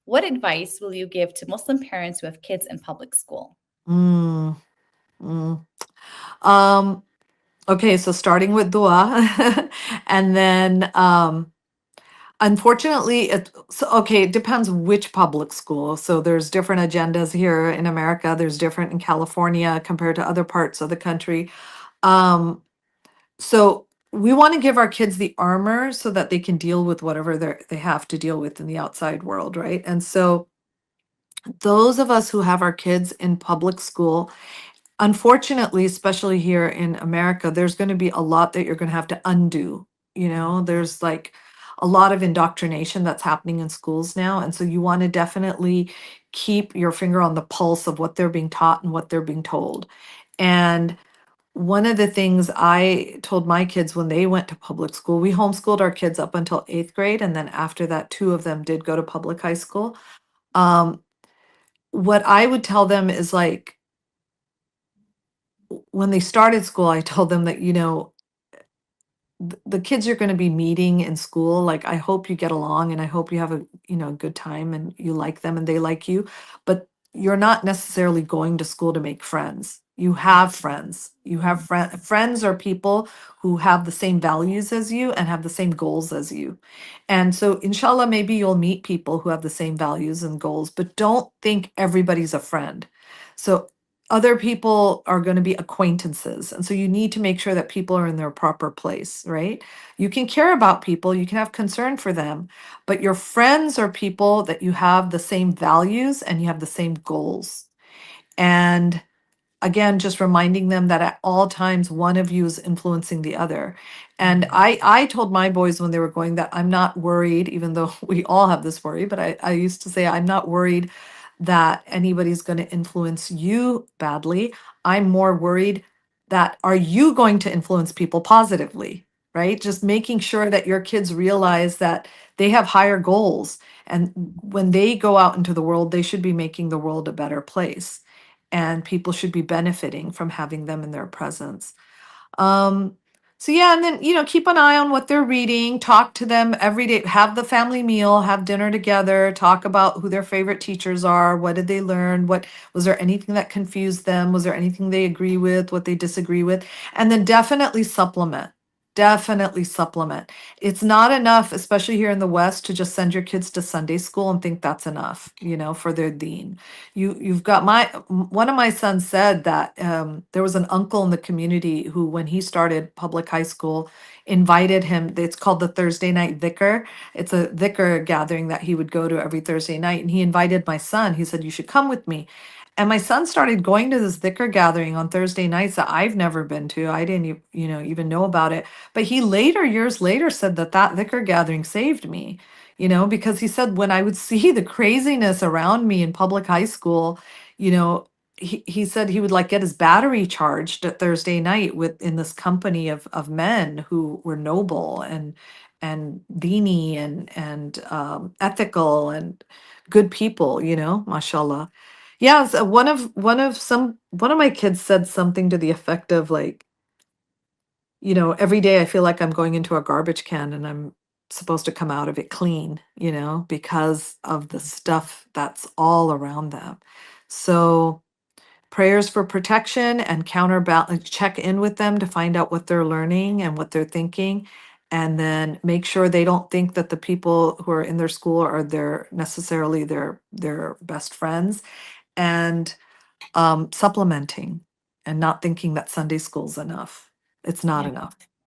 What advice will you give to Muslim parents who have kids in public school? Mm, mm. Um, okay, so starting with dua, and then unfortunately, it depends which public school. So there's different agendas here in America. There's different in California compared to other parts of the country. Um, so we want to give our kids the armor so that they can deal with whatever they have to deal with in the outside world, right? And so those of us who have our kids in public school, unfortunately, especially here in America, there's going to be a lot that you're going to have to undo. There's like a lot of indoctrination that's happening in schools now. And so you want to definitely keep your finger on the pulse of what they're being taught and what they're being told. And one of the things I told my kids when they went to public school, we homeschooled our kids up until eighth grade. And then after that, two of them did go to public high school. Um, what I would tell them is like, when they started school, I told them that, the kids you're going to be meeting in school, like, I hope you get along and I hope you have a, good time and you like them and they like you. But you're not necessarily going to school to make friends. You have friends. You have friends are people who have the same values as you and have the same goals as you. And so, inshallah, maybe you'll meet people who have the same values and goals, but don't think everybody's a friend. So, other people are going to be acquaintances. And so you need to make sure that people are in their proper place, right? You can care about people, you can have concern for them, but your friends are people that you have the same values and you have the same goals. And again, just reminding them that at all times one of you is influencing the other. And I told my boys when they were going that I'm not worried, even though we all have this worry, but I used to say I'm not worried that anybody's going to influence you badly. I'm more worried that are you going to influence people positively, right? Just making sure that your kids realize that they have higher goals, and when they go out into the world, they should be making the world a better place, and people should be benefiting from having them in their presence. Um, so yeah, and then keep an eye on what they're reading, talk to them every day, have the family meal, have dinner together, talk about who their favorite teachers are, what did they learn, what was there anything that confused them, was there anything they agree with, what they disagree with, and then definitely supplement. Definitely supplement. It's not enough, especially here in the West, to just send your kids to Sunday school and think that's enough, for their deen. You've got one of my sons said that there was an uncle in the community who, when he started public high school, invited him. It's called the Thursday night dhikr. It's a dhikr gathering that he would go to every Thursday night, and he invited my son. He said, you should come with me. And my son started going to this dhikr gathering on Thursday nights that I've never been to. I didn't even know about it. But he later, years later, said that dhikr gathering saved me, because he said when I would see the craziness around me in public high school, you know, he said he would like get his battery charged at Thursday night with in this company of men who were noble and dini and ethical and good people, mashallah. Yeah, so one of my kids said something to the effect of like, every day I feel like I'm going into a garbage can and I'm supposed to come out of it clean, because of the stuff that's all around them. So prayers for protection and counterbalance, check in with them to find out what they're learning and what they're thinking. And then make sure they don't think that the people who are in their school are necessarily their best friends. And supplementing and not thinking that Sunday school's enough. It's not Yeah. enough.